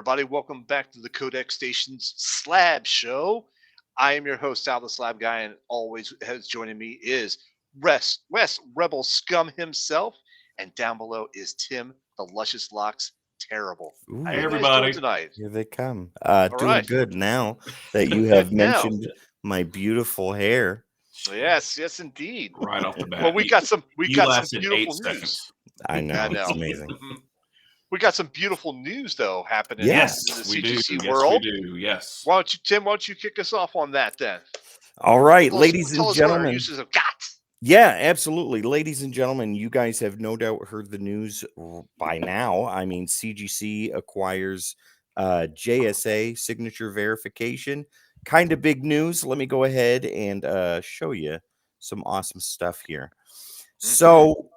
everybody. Welcome back to the Codex Station's Slab Show. I am your host, Al the Slab Guy, and always has joining me is Wes Rebel Scum himself, and down below is Tim the Luscious Locks Terrible. Ooh, How Hey, are you guys doing everybody. tonight? here they come. All Doing right. good now that you have Now, mentioned my beautiful hair. yes, indeed. Right off the Well, bat. we got some lasted beautiful 8 news. seconds. I I know, know. it's amazing. We got some beautiful news though happening Yes, in the we do. CGC Yes, world. we do. Yes. Why don't you, Tim? Why don't you kick us off on that then? All right, Tell ladies and us what our gentlemen. uses have got. Yeah, absolutely. Ladies and gentlemen, you guys have no doubt heard the news by now. I mean, CGC acquires JSA signature verification. Kind of big news. Let me go ahead and show you some awesome stuff here. So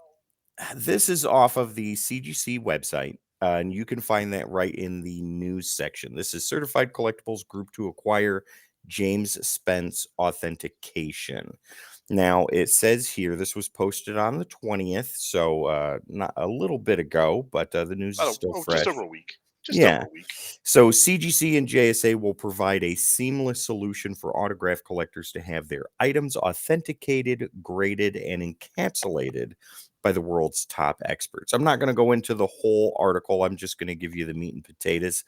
this is off of the CGC website, and you can find that right in the news section. This is Certified Collectibles Group to acquire James Spence Authentication. Now, it says here this was posted on the 20th, so not a little bit ago, but the news is still fresh. Just over a week. Yeah. So CGC and JSA will provide a seamless solution for autograph collectors to have their items authenticated, graded, and encapsulated by the world's top experts. I'm not going to go into the whole article. I'm just going to give you the meat and potatoes.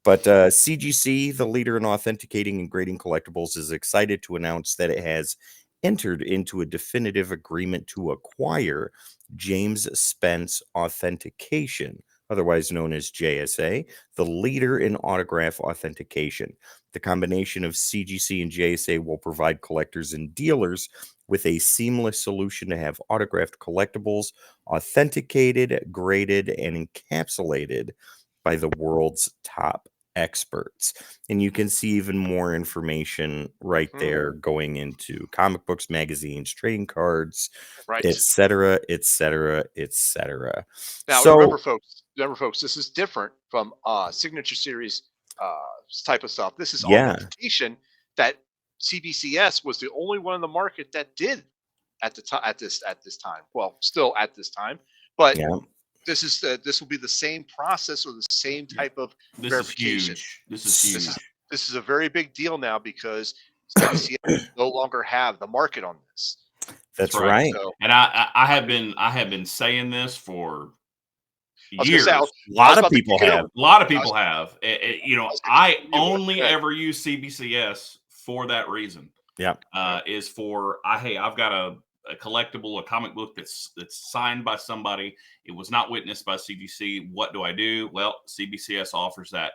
But CGC, the leader in authenticating and grading collectibles, is excited to announce that it has entered into a definitive agreement to acquire James Spence Authentication, otherwise known as JSA, the leader in autograph authentication. The combination of CGC and JSA will provide collectors and dealers with a seamless solution to have autographed collectibles authenticated, graded, and encapsulated by the world's top experts. And you can see even more information right there going into comic books, magazines, trading cards, etc., etc., etc. Now, so remember, folks, this is different from signature series type of stuff. This is authentication that CBCS was the only one in the market that did at this time. Well, still at this time, but this will be the same process or the same type of verification. This is huge. This is a very big deal now because CBCS no longer have the market on this. That's right. So, and I have been saying this for years. A lot of people have. A lot of people have. I only ever use CBCS for that reason. Yeah. Is for I've got a collectible, a comic book that's signed by somebody. It was not witnessed by CGC. What do I do? Well, CBCS offers that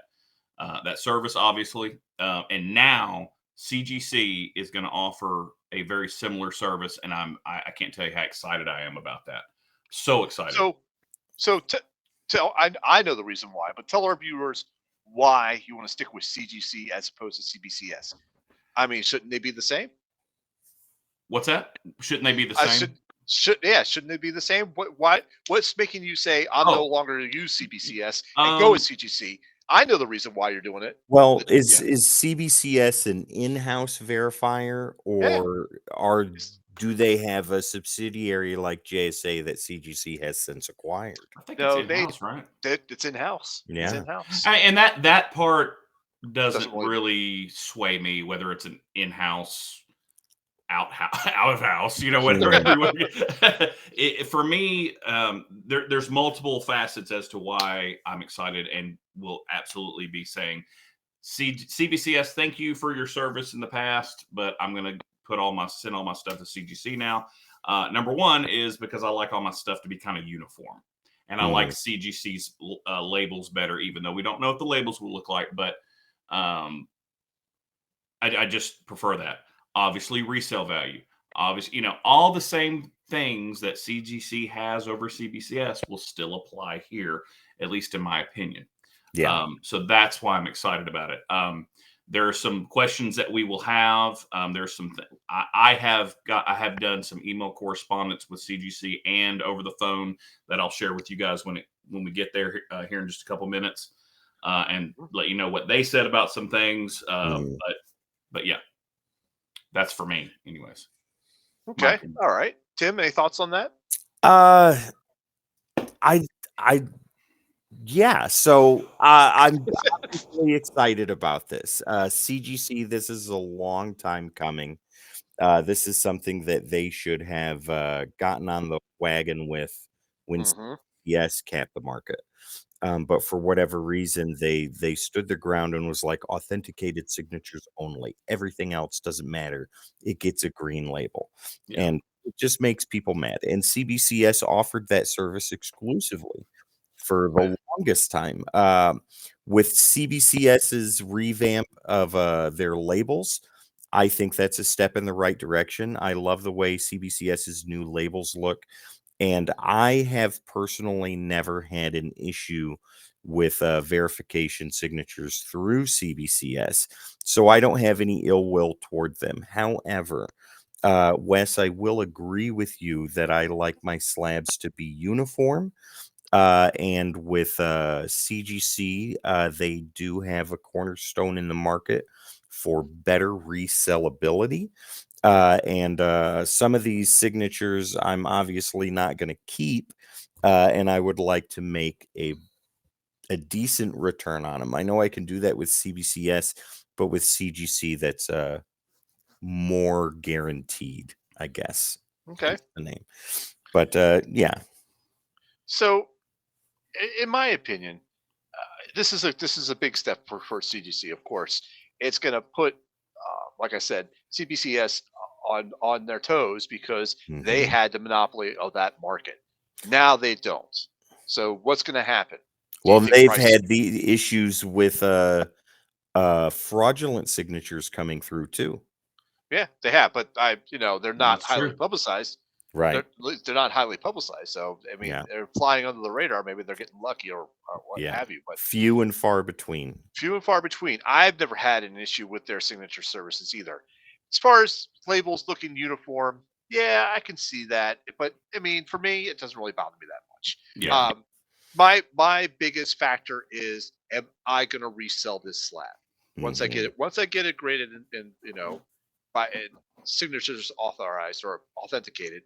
service, obviously, and now CGC is going to offer a very similar service, and I can't tell you how excited I am about that. So excited. I know the reason why, but tell our viewers why you want to stick with CGC as opposed to CBCS. I mean, shouldn't they be the same? What's that? Shouldn't they be the same? Shouldn't they be the same? What's making you say I'm no longer going to use CBCS and go with CGC? I know the reason why you're doing it. Well, is CBCS an in-house verifier, or do they have a subsidiary like JSA that CGC has since acquired? I think it's in-house, right? It's in-house. Yeah. It's in-house. And that part doesn't really sway me, whether it's an in-house, out of house, whatever. For me, there's multiple facets as to why I'm excited, and will absolutely be saying, CBCS, thank you for your service in the past, but I'm going to send all my stuff to CGC now. Number one is because I like all my stuff to be kind of uniform, and I like CGC's labels better, even though we don't know what the labels will look like, but I just prefer that. Obviously, resale value. Obviously, all the same things that CGC has over CBCS will still apply here, at least in my opinion. Yeah. So that's why I'm excited about it. There are some questions that we will have. There's some. I have done some email correspondence with CGC and over the phone that I'll share with you guys when we get there here in just a couple minutes, and let you know what they said about some things. But yeah. That's for me, anyways. Okay. All right. Tim, any thoughts on that? I Yeah, so I'm really excited about this. CGC, this is a long time coming. This is something that they should have gotten on the wagon with when Mm-hmm. CGS capped the market. But for whatever reason, they stood their ground and was like authenticated signatures only. Everything else doesn't matter. It gets a green label, Yeah. and it just makes people mad. And CBCS offered that service exclusively for the longest time. With CBCS's revamp of their labels, I think that's a step in the right direction. I love the way CBCS's new labels look. And I have personally never had an issue with verification signatures through CBCS. So I don't have any ill will toward them. However, Wes, I will agree with you that I like my slabs to be uniform. And with CGC, they do have a cornerstone in the market for better resellability. And some of these signatures I'm obviously not going to keep, and I would like to make a decent return on them. I know I can do that with CBCS, but with CGC, that's more guaranteed, I guess. Okay. Is the name. But yeah. So, in my opinion, this is a big step for CGC. Of course, it's going to put, like I said, CBCS on their toes because they Mhm. had the monopoly of that market. Now they don't. So what's going to happen? Do you Well, think they've prices? had the issues with fraudulent signatures coming through too. Yeah, they have, but they're not That's highly true. publicized. Right. They're not highly publicized. So I mean, Yeah. they're flying under the radar. Maybe they're getting lucky or what Yeah. have you. But Few and far between. few and far between. I've never had an issue with their signature services either. As far as labels looking uniform, yeah, I can see that. But I mean, for me, it doesn't really bother me that much. Yeah. My biggest factor is, am I going to resell this slab once I get Mhm. it? Once I get it graded and by and signatures authorized or authenticated,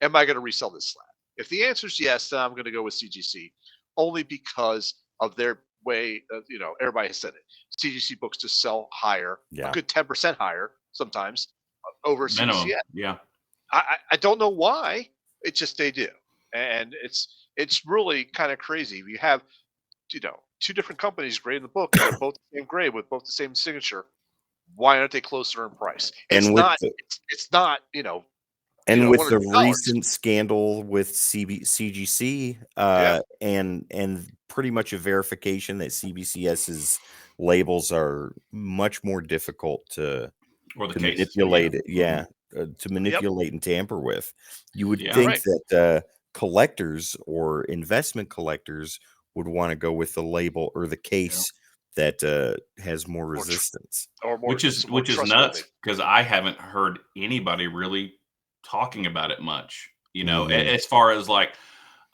am I going to resell this slab? If the answer is yes, then I'm going to go with CGC, only because of their way. Everybody has said it. CGC books just sell higher, a Yeah. good 10% higher sometimes over Minimum. CBCS. Yeah. I don't know why. It's just they do, and it's really kind of crazy. You have two different companies grading the book, and they're both the same grade with both the same signature. Why aren't they closer in price? It's And with not. the It's not. and with One or the $2. recent scandal with CGC, Yeah, and pretty much a verification that CBCS's labels are much more difficult Or the to cases. Yeah. manipulate it. Yeah, to yep, manipulate and tamper with. You would Yeah. you're think right. that collectors or investment collectors would want to go with the label or the Yeah. case that has more More tr- resistance. or more, Which is some more which is trustworthy. nuts because I haven't heard anybody really talking about it much. Mhm. As far as like,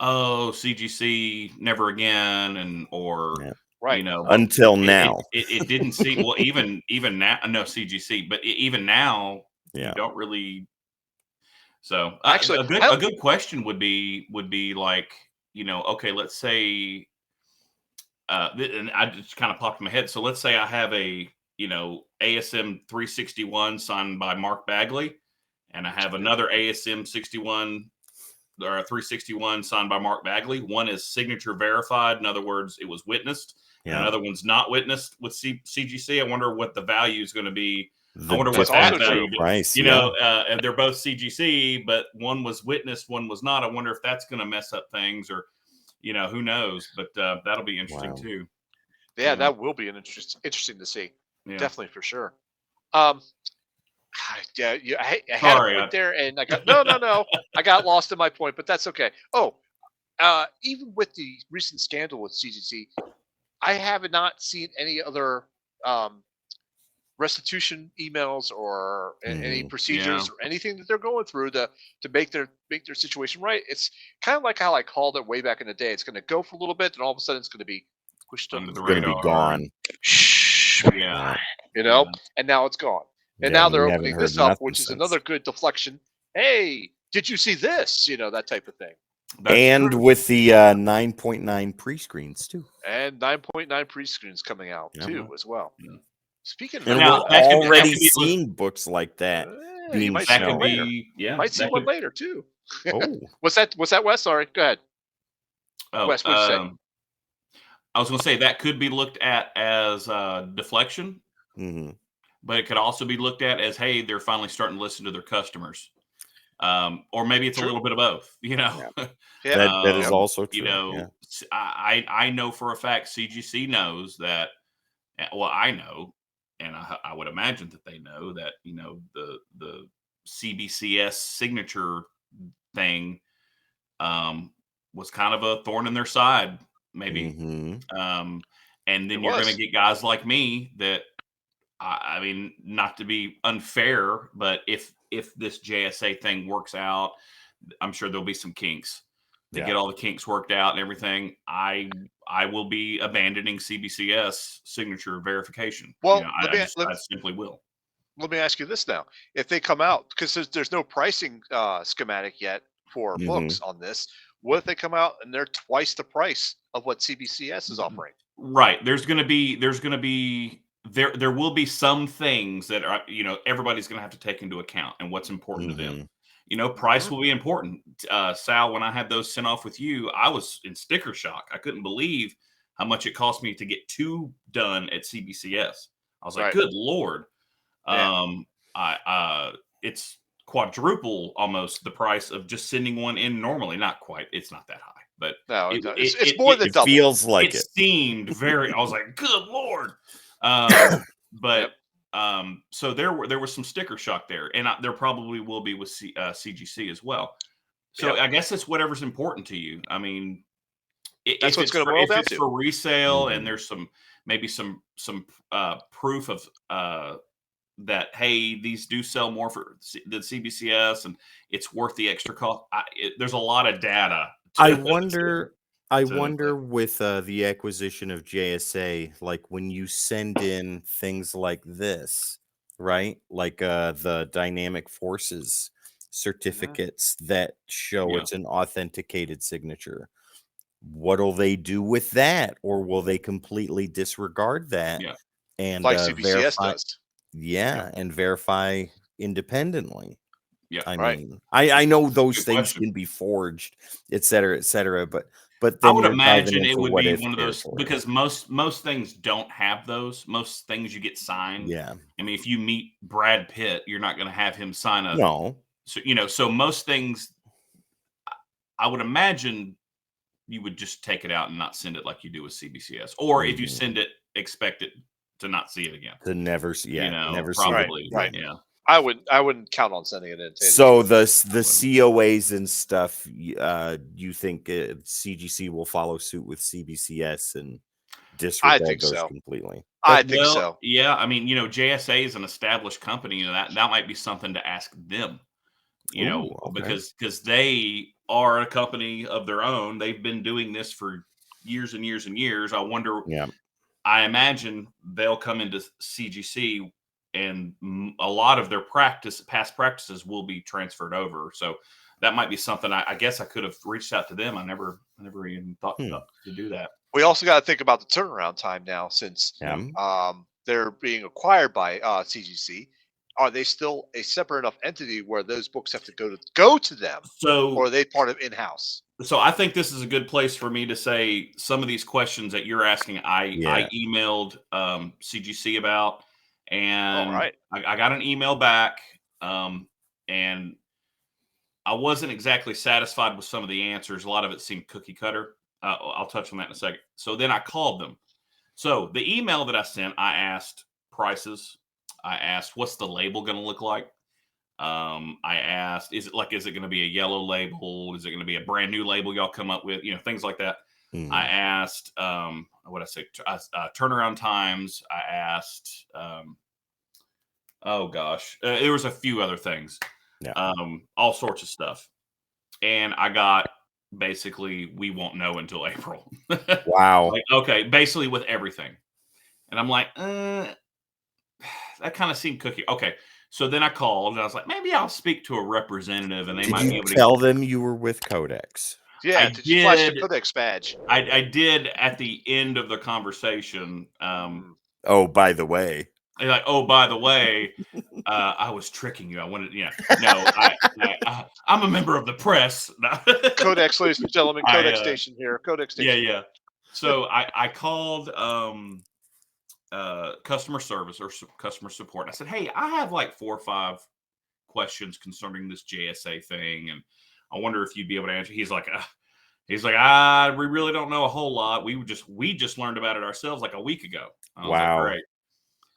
oh, CGC never again, and or Yeah. Right. but Until it, now. it didn't seem well. Even now, no CGC, but even now, you Yeah. don't really. So Actually, a good question would be like, okay, let's say and I just kind of popped in my head. So let's say I have a ASM 361 signed by Mark Bagley, and I have another ASM 61 or 361 signed by Mark Bagley. One is signature verified, in other words, it was witnessed, and Yeah. another one's not witnessed with CGC. I wonder what the value is going to be. I The wonder that's what also that difference in true. value. price. Yeah. And they're both CGC, but one was witnessed, one was not. I wonder if that's going to mess up things, or who knows? But that'll be interesting Wow. too. Yeah, Yeah, that will be interesting to see. yeah. Definitely for sure. Um, yeah, I had a Sorry, point there, and I got no. I got lost in my point, but that's okay. Oh, even with the recent scandal with CGC, I have not seen any other um, restitution emails or any Mhm. yeah. procedures or anything that they're going through to make their situation right. It's kind of like how I called it way back in the day. It's going to go for a little bit, and all of a sudden it's going to be pushed Under under the the Gonna be rug. radar, and gone. Shh, yeah, Yeah. you and now it's gone. And Yeah, now and they're we haven't opening heard this up, nothing which is since. another good deflection. Hey, did you see this? That type of thing. and true. with the 9.9 pre-screens too. And 9.9 pre-screens coming out too as well. Yeah. Speaking of And Now, we're that could be already looked- seeing books like that you being might see that one could shown. later. be, yeah. Might see that one could- later too. Oh, What's that, Wes? Sorry, go ahead. Oh, Wes, what'd you say? I was going to say that could be looked at as deflection, mhm. but it could also be looked at as, hey, they're finally starting to listen to their customers. Or maybe it's True. a little bit of both, you know. Yeah. That is Um, also true. You know, yeah. I know for a fact CGC knows that. Well, I know, and I would imagine that they know that, you know, the CBCS signature thing was kind of a thorn in their side, maybe. Mhm. And then It you're going to was. get guys like me that, I mean, not to be unfair, but if this JSA thing works out, I'm sure there'll be some kinks. To Yeah. get all the kinks worked out and everything, I will be abandoning CBCS signature verification. Well, You know, I simply will. let me ask you this now: if they come out, because there's no pricing schematic yet for books Mhm. on this, what if they come out and they're twice the price of what CBCS is offering? Right. There will be some things that are, you know, everybody's going to have to take into account and what's important to them. Mhm. You know, price will be important. Sal, when I had those sent off with you, I was in sticker shock. I couldn't believe how much it cost me to get 2 done at CBCS. I was like, Right. good Lord. Yeah. It's quadruple almost the price of just sending one in normally. Not quite. It's not that high, but No, it, it's more than It double. feels like it it. seemed very. I was like, good Lord. But so there was some sticker shock there, and there probably will be with CGC as well. So I guess it's whatever's important to you. I mean, That's what's going to boil if down it's to. for resale and Mhm. there's maybe some proof of that, hey, these do sell more for the CBCS and it's worth the extra cost. There's a lot of data. I to- wonder to- with the acquisition of JSA, like when you send in things like this, right? Like the dynamic forces certificates that show Yeah. it's an authenticated signature. What'll they do with that? Or will they completely disregard that Yeah. and Like CBCS verify? does. Yeah, and verify independently. Yeah. I Right. mean, I know those Good things question. can be forged, et cetera, but I then would you're diving imagine it into would what be if one of those territory. because most things don't have those. Most things you get signed. Yeah. I mean, if you meet Brad Pitt, you're not going to have him sign a. No. So you know, so most things, I would imagine you would just take it out and not send it like you do with CBCS, or if you Mhm. send it, expect it to not see it again. To never see, You know, never see the probably, Right. again. yeah. I wouldn't count on sending it in. So the wouldn't. COAs and stuff, you think CGC will follow suit with CBCS and I disregard think those so. completely? I think Well, so. yeah. I mean, you know, JSA is an established company, and that might be something to ask them. You Ooh, know, okay. because they are a company of their own. They've been doing this for years and years and years. Yeah. I imagine they'll come into CGC and a lot of their past practices will be transferred over. So that might be something I guess I could have reached out to them. I never even thought to do that. We also got to think about the turnaround time now, since Yeah. they're being acquired by CGC. Are they still a separate enough entity where those books have to go to them, or are So they part of in-house? I think this is a good place for me to say some of these questions that you're asking. I Yeah. emailed CGC about, All and right. I got an email back, and I wasn't exactly satisfied with some of the answers. A lot of it seemed cookie cutter. I'll touch on that in a second. So then I called them. So the email that I sent, I asked prices. I asked, what's the label going to look like? I asked, is it going to be a yellow label? Is it going to be a brand new label y'all come up with? You know, things like that. I Mhm. asked, what I say, turnaround times. I asked, oh gosh, there was a few other things, Yeah. all sorts of stuff, and I got basically we won't know until April. Wow. Like, okay, basically with everything, and I'm like, that kind of seemed cookie. Okay, so then I called and I was like, maybe I'll speak to a representative and they Did might be you able to. tell them you were with CODEX? Yeah, did you flash the CODEX badge? I did at the end of the conversation. Oh, by the way. Like, oh, by the way, I was tricking you. I wanted, no, I'm a member of the press. CODEX, ladies and gentlemen, CODEX station here. CODEX station. Yeah. So I called customer service or customer support. I said, hey, I have like 4 or 5 questions concerning this JSA thing, and I wonder if you'd be able to answer. He's like, we really don't know a whole lot. We just learned about it ourselves like a week ago. I was like, great.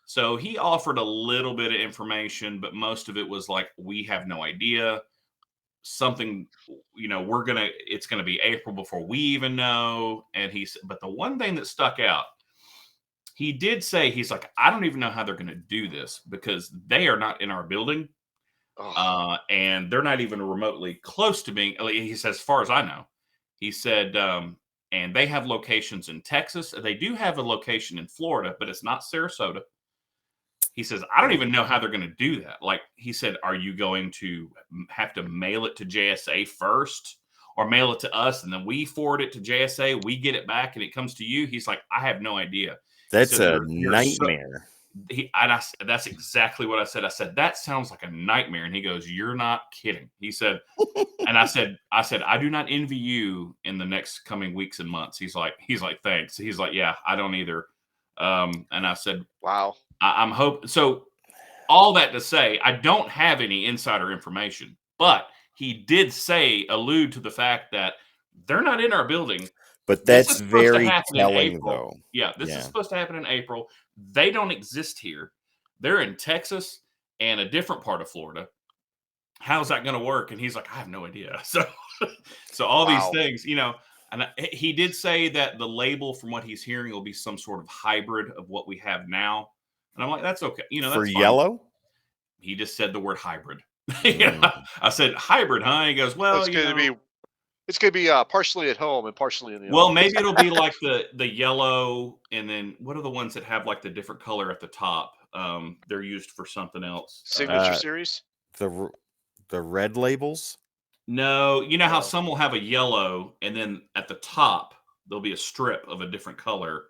So he offered a little bit of information, but most of it was like, we have no idea. Something, it's gonna be April before we even know. And but the one thing that stuck out, he did say, he's like, I don't even know how they're gonna do this because they are not in our building. And they're not even remotely close to being, he says, as far as I know. He said, and they have locations in Texas. They do have a location in Florida, but it's not Sarasota. He says, I don't even know how they're going to do that. Like, he said, are you going to have to mail it to JSA first or mail it to us and then we forward it to JSA, we get it back and it comes to you? He's like, I have no idea. That's a nightmare. That's exactly what I said. I said, that sounds like a nightmare. And he goes, you're not kidding. He said, and I said, I do not envy you in the next coming weeks and months. He's like, thanks. He's like, yeah, I don't either. And I said, wow. I'm hoping. So all that to say, I don't have any insider information, but he did allude to the fact that they're not in our building. But that's very telling, though. Yeah, this is supposed to happen in April. They don't exist here. They're in Texas and a different part of Florida. How's that going to work? And he's like, I have no idea. So all these things, and he did say that the label, from what he's hearing, will be some sort of hybrid of what we have now. And I'm like, that's okay. That's for fine. Yellow? He just said the word hybrid. I said, hybrid, huh? He goes, well, it's going to be partially at home and partially in the office. Maybe it'll be like the yellow, and then what are the ones that have like the different color at the top? They're used for something else. Signature series? The red labels? No, you know how some will have a yellow, and then at the top there'll be a strip of a different color,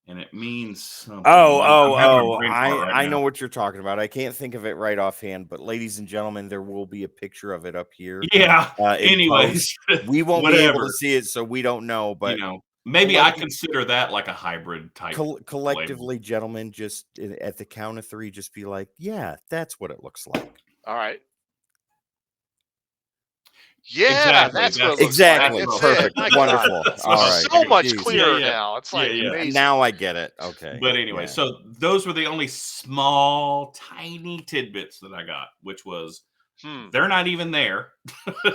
and it means something. I know what you're talking about. I can't think of it right offhand, but ladies and gentlemen, there will be a picture of it up here. Yeah. Anyways, we won't be able to see it, so we don't know. But maybe I consider that like a hybrid type. Collectively, gentlemen, just at the count of 3, just be like, yeah, that's what it looks like. All right. Yeah, exactly. That's what it looks like. Perfect. Wonderful. All right. So much clearer now. It's like amazing. Now I get it. Okay. But anyway, so those were the only small, tiny tidbits that I got, which was they're not even there.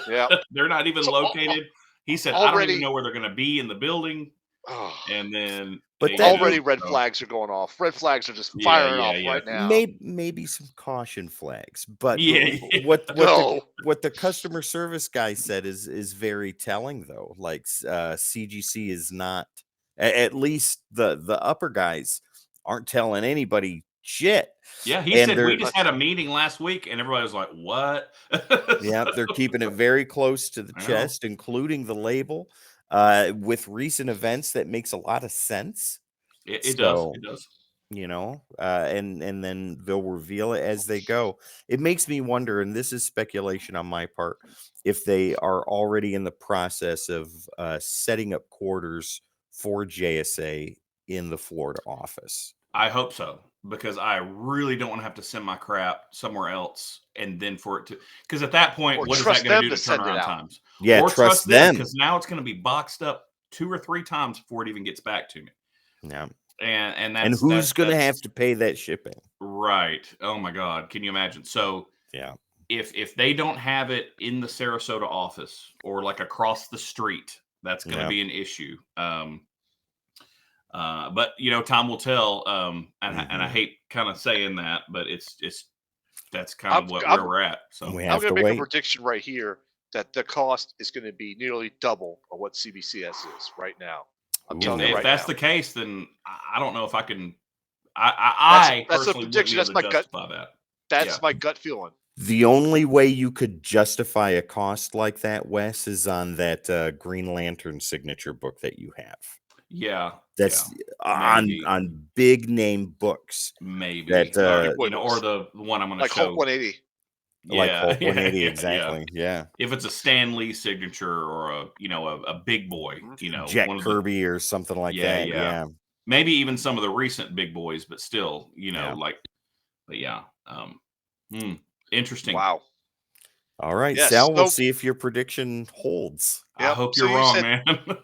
Yeah. They're not even located. He said, I don't even know where they're going to be in the building. And then, but already red flags are going off. Red flags are just firing off right now. Maybe some caution flags, but what the customer service guy said is very telling, though. Like CGC is not, at least the upper guys aren't telling anybody shit. Yeah, he said we just had a meeting last week, and everybody was like, "What?" Yeah, they're keeping it very close to the chest, including the label. With recent events, that makes a lot of sense. It does. And then they'll reveal it as they go. It makes me wonder, and this is speculation on my part, if they are already in the process of setting up quarters for JSA in the Florida office. I hope so, because I really don't want to have to send my crap somewhere else, and then for it to, because at that point, what is that going to do to turnaround times? Yeah, or trust them, because now it's going to be boxed up 2 or 3 times before it even gets back to me. Yeah, and who's going to have to pay that shipping? Right. Oh my God, can you imagine? So yeah, if they don't have it in the Sarasota office or like across the street, that's going to be an issue. But time will tell. And I hate kind of saying that, but that's kind of where we're at. So I'm going to make a prediction right here that the cost is going to be nearly double of what CBCS is right now. I'm telling you right now. If that's the case, then I don't know if I can. I that's a prediction. That's my gut. That's my gut feeling. The only way you could justify a cost like that, Wes, is on that Green Lantern signature book that you have. Yeah, That's maybe. on big name books. Maybe, That or the one I'm going to like show. Hulk 180. Like Yeah, Hulk 180, yeah. exactly. Yeah. If it's a Stan Lee signature or a big boy, Jack one of the Kirby or something like that. Yeah. maybe even some of the recent big boys, but still, Yeah. but yeah. Interesting. Wow. All right, Yes, Sal, we'll so- see if your prediction holds. I Yep. hope So you're you wrong, said- man.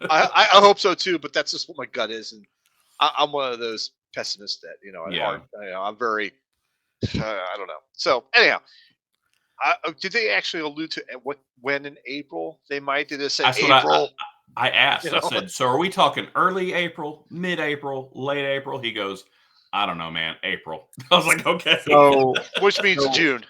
I hope so too, but that's just what my gut is, and I'm one of those pessimists that at heart, I'm very, I don't know. So anyhow, did they actually allude to when in April they might? Did they say That's April? what I asked. You I know? said, "So are we talking early April, mid-April, late April?" He goes, "I don't know, man. April." I was like, "Okay." So, Which means June.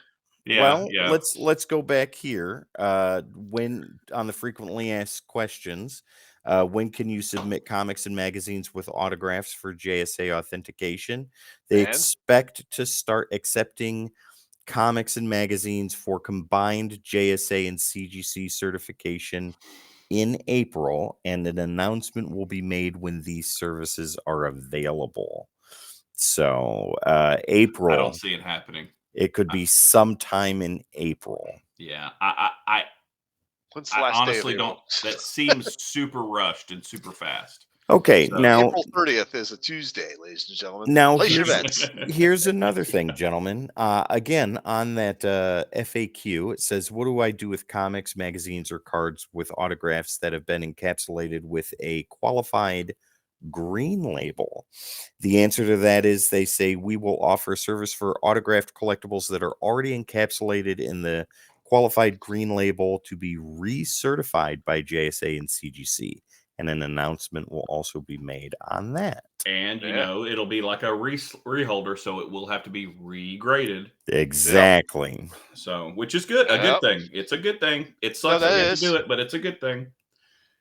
Yeah, well, let's go back here. When on the frequently asked questions, when can you submit comics and magazines with autographs for JSA authentication? They And? expect to start accepting comics and magazines for combined JSA and CGC certification in April, and an announcement will be made when these services are available. So, April. I don't see it happening. It could be sometime in April. Yeah, I When's the last honestly day of don't. That seems super rushed and super fast. Okay, So- now April 30th is a Tuesday, ladies and gentlemen. Now Place your bets. here's another thing, gentlemen. Again, on that FAQ, it says, "What do I do with comics, magazines, or cards with autographs that have been encapsulated with a qualified green label?" The answer to that is they say we will offer service for autographed collectibles that are already encapsulated in the qualified green label to be recertified by JSA and CGC. And an announcement will also be made on that. And it'll be like a reholder, so it will have to be regraded. Exactly. Yep. So, which is good, a good thing. It's a good thing. It sucks that we have to do it, but it's a good thing.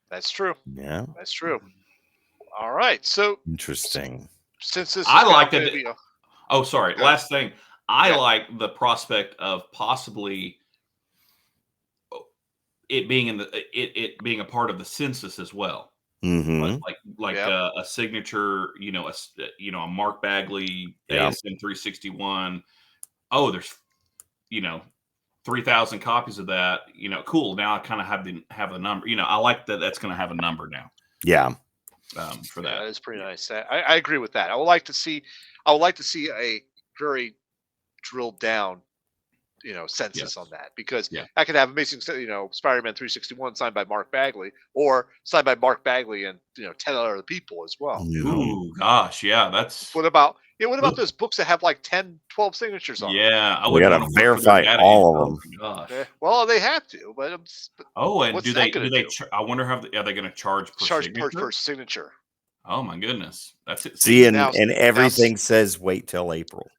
That's true. Yeah, that's true. All right, so interesting. Since this, I like that. Oh, sorry. Good. Last thing, I like the prospect of possibly it being it being a part of the census as well. Mm-hmm. Like a signature, a Mark Bagley ASM 361. Oh, there's 3,000 copies of that. Cool. Now I kind of have the number. I like that. That's going to have a number now. Yeah. For that, that is pretty nice. I agree with that. I would like to see a very drilled down census on that, because I could have amazing Spider-Man 361 signed by Mark Bagley, or signed by Mark Bagley and 10 other people as well. Ooh, gosh, yeah, that's what about those books that have like 10 12 signatures on them? I would gotta verify all of them. Gosh. Well, they have to, but and do they I wonder are they going to charge per signature? Oh my goodness, that's it. See, and everything says wait till April.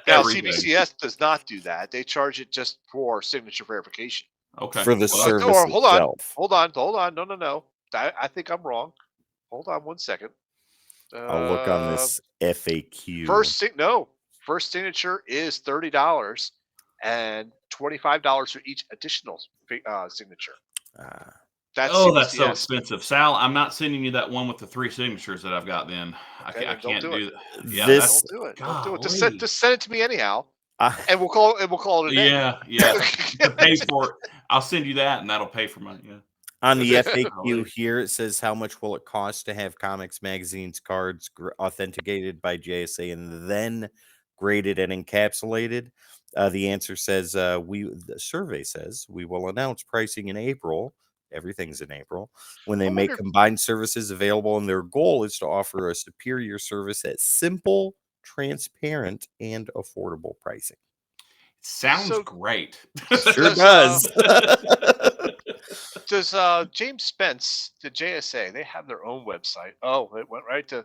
Now CBCS does not do that. They charge it just for signature verification. Okay. For the service hold itself. on. No. I think I'm wrong. Hold on 1 second. I'll look on this FAQ. First signature is $30 and $25 for each additional signature. That's so expensive, Sal. I'm not sending you that one with the 3 signatures that I've got. Then I can't do that. Yeah, don't do it. Don't do it. Just send it to me anyhow, and we'll call it a day. Yeah. Pay for it. I'll send you that, and that'll pay for my On the FAQ here, it says, how much will it cost to have comics, magazines, cards authenticated by JSA and then graded and encapsulated? The answer says, the survey says, we will announce pricing in April. Everything's in April when they make combined services available. And their goal is to offer a superior service at simple, transparent, and affordable pricing. Sounds great. Sure does. Does James Spence, the JSA, they have their own website? Oh, it went right to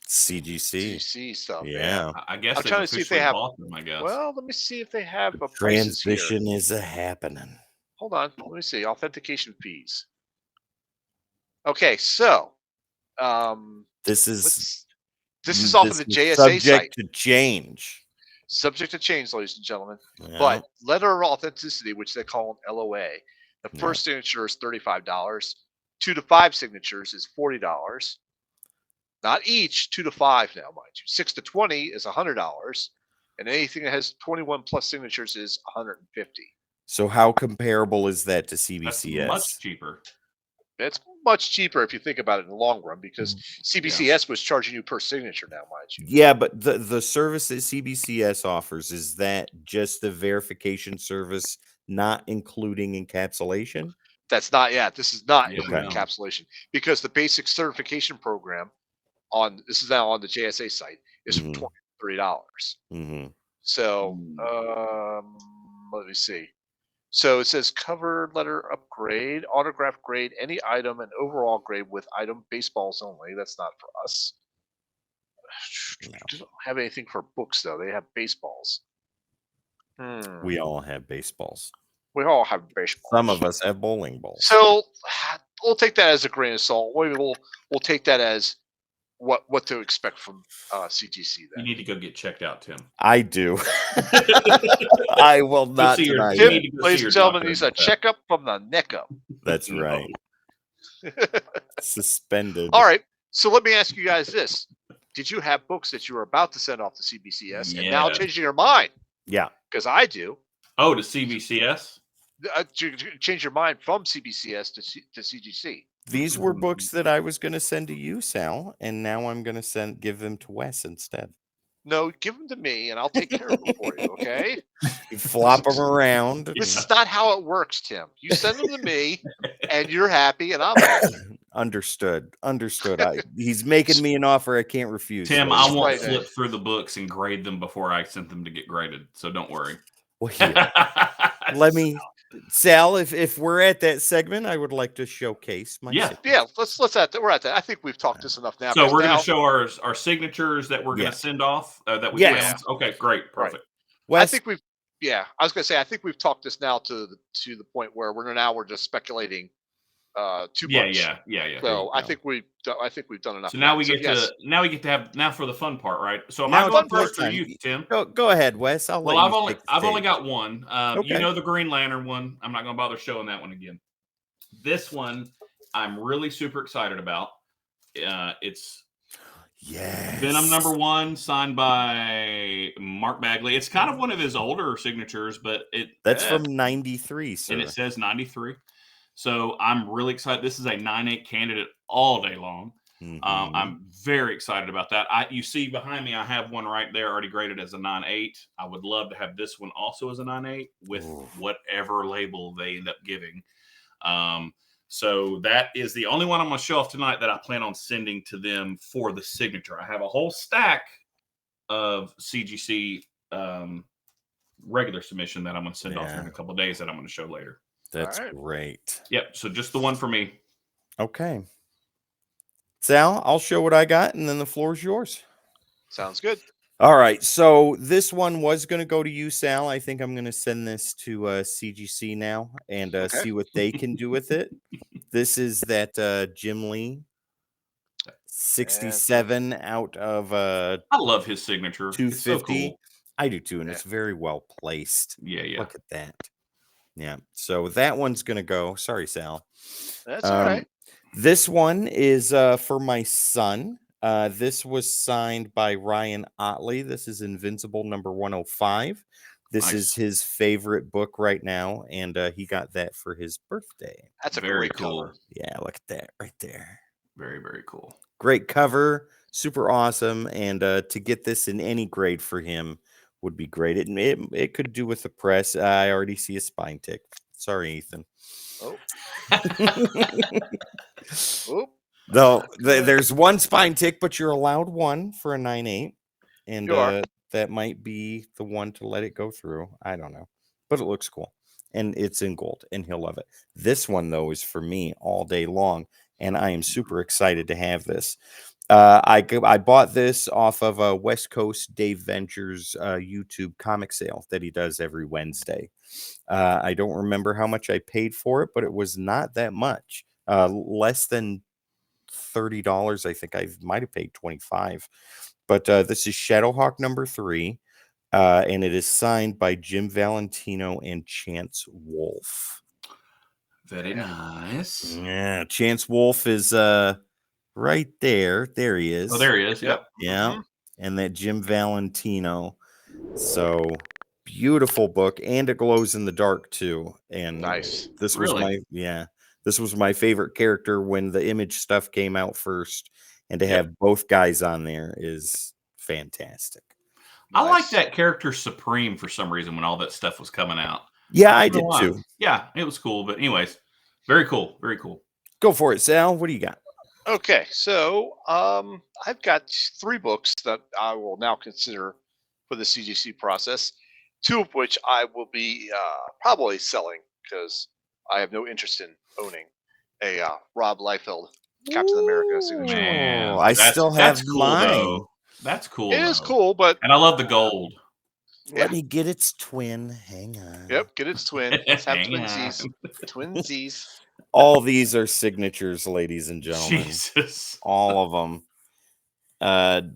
CGC stuff. Yeah. I guess I'm trying to see if they have them, I guess. Well, let me see if they have a transition is a happening. Hold on, let me see. Authentication fees. Okay, so this is off of the JSA subject site. to change. subject to change, ladies and gentlemen. Yeah. But letter of authenticity, which they call an LOA, the Yeah. first signature is $35. 2 to 5 signatures is $40. Not each, 2 to 5 now, mind you. 6 to 20 is $100, and anything that has 21 plus signatures is $150. So how comparable is that to That's CBCS? much cheaper. It's much cheaper if you think about it in the long run, because CBCS was charging you per signature now, mind you. Yeah, but the service that CBCS offers, is that just the verification service, not including encapsulation? That's not, this is not Yeah, including no. encapsulation, because the basic certification program this is now on the JSA site is for $23. So let me see. So it says cover letter upgrade, autograph grade, any item, and overall grade with item baseballs only. That's not for us. No. They don't have anything for books though. They have baseballs. We all have baseballs. We all have baseballs. Some of us have bowling balls. So we'll take that as a grain of salt. We'll take that as what to expect from CGC. Then You need to go get checked out, Tim. I do. I will not deny Tim, that. ladies and gentlemen, needs a checkup from the neck up. That's right. Suspended. All right. So let me ask you guys this. Did you have books that you were about to send off to CBCS and now changing your mind? Yeah. Because I do. Oh, to CBCS? Change your mind from CBCS to CGC. These were books that I was going to send to you, Sal, and now I'm going to give them to Wes instead. No, give them to me, and I'll take care of them for you, okay? You flop them around. This is not how it works, Tim. You send them to me, and you're happy, and I'm happy. Understood. He's making me an offer I can't refuse. Tim, I won't flip through the books and grade them before I sent them to get graded, so don't worry. Well, let me... Sal, if we're at that segment, I would like to showcase my let's we're at that. I think we've talked this enough now. So we're going to show our signatures that we're going to send off that we plan. Okay, great, perfect. Right. I think we've I was going to say I think we've talked this now to the point where we're just speculating too much. Yeah. So I think we've done enough. So now we get to have for the fun part, right? So am I going first or you, Tim? Go ahead, Wes. I've only got one. You know the Green Lantern one. I'm not going to bother showing that one again. This one I'm really super excited about. It's Venom #1, signed by Mark Bagley. It's kind of one of his older signatures, but that's from '93, sir. And it says '93. So I'm really excited. This is a 9.8 candidate all day long. I'm very excited about that. You see behind me, I have one right there already graded as a 9.8. I would love to have this one also as a 9.8 with whatever label they end up giving. So that is the only one I'm going to show off tonight that I plan on sending to them for the signature. I have a whole stack of CGC regular submission that I'm going to send off here in a couple of days that I'm going to show later. That's great. Yep. So just the one for me. Okay. Sal, I'll show what I got, and then the floor is yours. Sounds good. All right. So this one was going to go to you, Sal. I think I'm going to send this to CGC now and see what they can do with it. This is that Jim Lee 67 out of I love his signature. 250. It's so cool. I do too, and it's very well placed. Yeah. Look at that. Yeah. So that one's going to go. Sorry, Sal. That's all right. This one is for my son. This was signed by Ryan Otley. This is Invincible #105. This is his favorite book right now, and he got that for his birthday. That's a very great cool cover. Yeah, look at that right there. Very, very cool. Great cover, super awesome, and to get this in any grade for him would be great. It could do with the press. I already see a spine tick. Sorry, Ethan. Oh. Though there's one spine tick, but you're allowed one for a 9.8, and that might be the one to let it go through. I don't know, but it looks cool, and it's in gold, and he'll love it. This one though is for me all day long, and I am super excited to have this. I bought this off of West Coast Dave Ventures YouTube comic sale that he does every Wednesday. I don't remember how much I paid for it, but it was not that much. Less than $30. I think I might have paid $25. But this is Shadowhawk #3. And it is signed by Jim Valentino and Chance Wolf. Very nice. Yeah, Chance Wolf is right there. There he is. Oh, there he is. Yep. Yeah. And that Jim Valentino. So beautiful book, and it glows in the dark too. And Nice. This was my favorite character when the Image stuff came out first, and to have both guys on there is fantastic. I like that character Supreme for some reason when all that stuff was coming out. Yeah, I did too. Yeah, it was cool. But anyways, very cool. Very cool. Go for it, Sal. What do you got? Okay, so I've got 3 books that I will now consider for the CGC process, 2 of which I will be probably selling because I have no interest in owning a Rob Liefeld Captain America signature. Man, I still have that's cool, mine. though. That's cool. It is cool, but and I love the gold. Let me get its twin. Hang on. Yep, get its twin. Let's have Hang twinsies. on. Twinsies. All these are signatures, ladies and gentlemen. Jesus. All of them.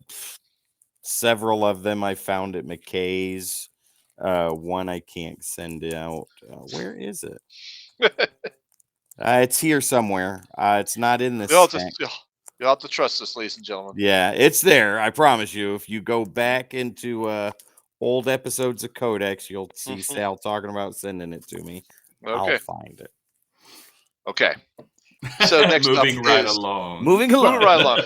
Several of them I found at McKay's. One I can't send out. Where is it? It's here somewhere. It's not in this. You'll have to trust us, ladies and gentlemen. Yeah, it's there. I promise you. If you go back into old episodes of Codex, you'll see Sal talking about sending it to me. Okay. I'll find it. Okay. So next moving up right is along. Moving along. Moving right along.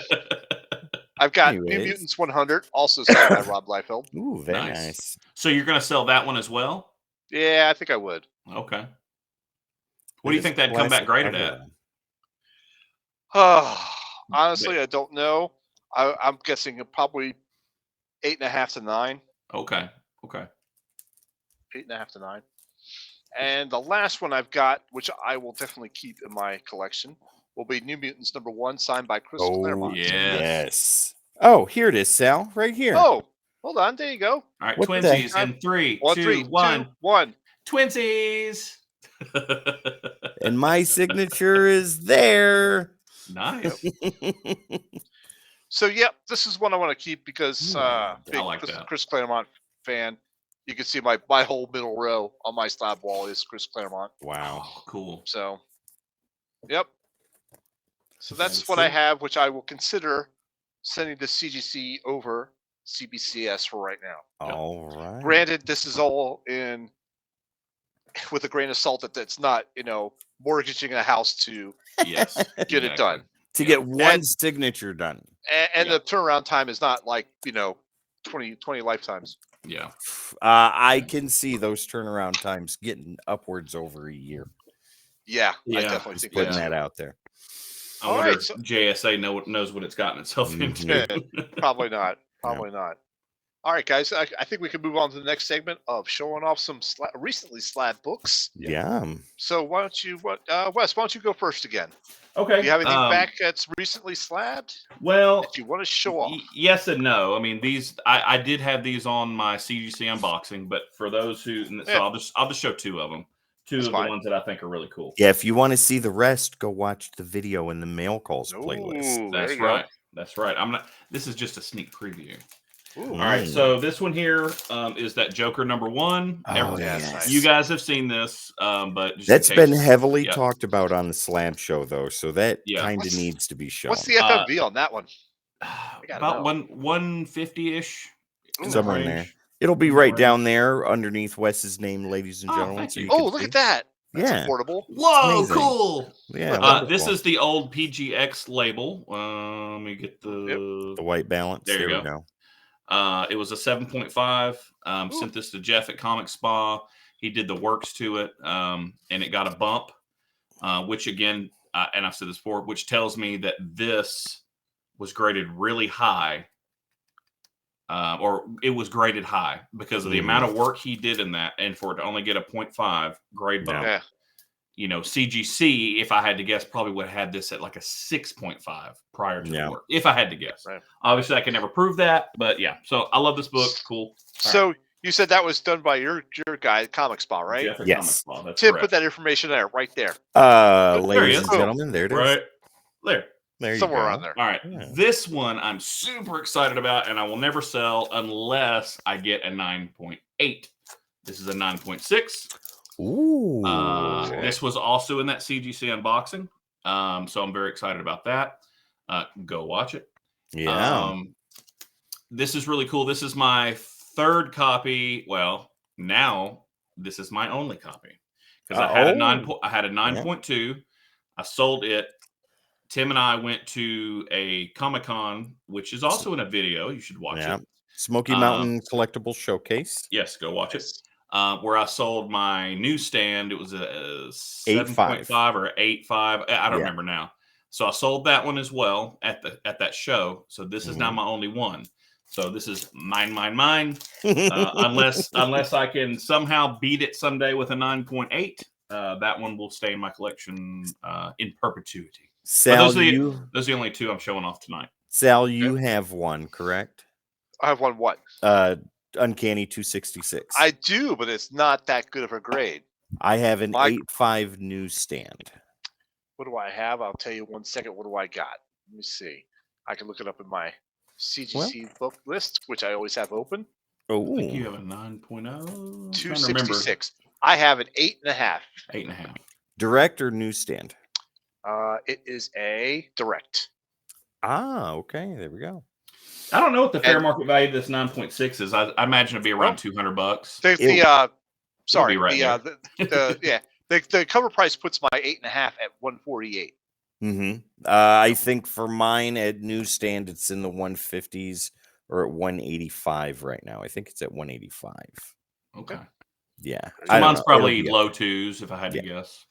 I've got New Mutants 100, also signed by Rob Liefeld. Ooh, very nice. So you're going to sell that one as well? Yeah, I think I would. Okay. What do you think that'd come back graded at? Honestly, I don't know. I'm guessing probably 8.5 to 9. Okay. Okay. 8.5 to 9. And the last one I've got, which I will definitely keep in my collection, will be New Mutants #1, signed by Chris Claremont. Yes. Oh, here it is, Sal. Right here. Oh, hold on. There you go. All right, twinsies in 3, 2, 1. Twinsies. And my signature is there. Nice. So, yeah, this is one I want to keep because I like that. Chris Claremont fan. You can see my whole middle row on my slab wall is Chris Claremont. Wow. Oh, cool. So, yep. So that's what I have, which I will consider sending to CGC over CBCS for right now. All right. Granted, this is all in with a grain of salt that that's not, mortgaging a house to get it done. To get one signature done. And the turnaround time is not like, 20 lifetimes. Yeah. I can see those turnaround times getting upwards over a year. Yeah, I definitely think putting that out there. I wonder if JSA knows what it's gotten itself into. Probably not. Probably not. All right, guys. I think we can move on to the next segment of showing off some recently slabbed books. Yeah. So why don't you, Wes? Why don't you go first again? Okay. Do you have anything back that's recently slabbed? Well, that you want to show off? Yes and no. I mean, these I did have these on my CGC unboxing, but for those who, so I'll just show 2 of them. 2 of the ones that I think are really cool. Yeah, if you want to see the rest, go watch the video in the mail calls playlist. That's right. That's right. This is just a sneak preview. Ooh. All right, so this one here is that Joker #1. Yes. You guys have seen this, but just that's been heavily talked about on the Slab Show, though, so that kind of needs to be shown. What's the FMV on that one? About 150-ish. Somewhere in there. It'll be right down there underneath Wes's name, ladies and gentlemen. So look at that. That's affordable. Whoa, cool. Yeah. This is the old PGX label. Let me get the white balance. There we go. It was a 7.5. Sent this to Jeff at Comic Spa. He did the works to it, and it got a bump, which again, and I've said this before, which tells me that this was graded really high, or it was graded high because of the amount of work he did in that, and for it to only get a 0.5 grade bump. Yeah. CGC, if I had to guess, probably would have had this at like a 6.5 prior to the work, if I had to guess. Right. Obviously, I can never prove that, but yeah. So I love this book. Cool. So you said that was done by your guy, Comic Spa, right? Jeff at yes. Comic Spa, Tim, put that information there, right there. Ladies and gentlemen, there it is. Right there. There you somewhere go. around there. All right. Yeah. This one I'm super excited about, and I will never sell unless I get a 9.8. This is a 9.6. Ooh. This was also in that CGC unboxing. So I'm very excited about that. Go watch it. Yeah. This is really cool. This is my third copy. Well, now this is my only copy because I had a 9.2. I sold it. Tim and I went to a Comic-Con, which is also in a video. You should watch it. Smoky Mountain Collectibles Showcase. Yes, go watch it. Where I sold my newsstand. It was a 7.5 or 8.5. I don't remember now. So I sold that one as well at that show. So this is now my only one. So this is mine. Unless I can somehow beat it someday with a 9.8, that one will stay in my collection in perpetuity. Sal, those are the only two I'm showing off tonight. Sal, you have one, correct? I have one what? Uncanny 266. I do, but it's not that good of a grade. I have an 8.5 newsstand. What do I have? I'll tell you 1 second. What do I got? Let me see. I can look it up in my CGC book list, which I always have open. Oh, I think you have a 9.0. 266. I have an 8.5. 8.5. Direct or newsstand? It is a direct. Ah, okay. There we go. I don't know what the fair market value of this 9.6 is. I imagine it'd be around $200. The cover price puts my 8.5 at 148. I think for mine at newsstand, it's in the 150s or at 185 right now. I think it's at 185. Okay. Yeah. So mine's probably low twos if I had to guess.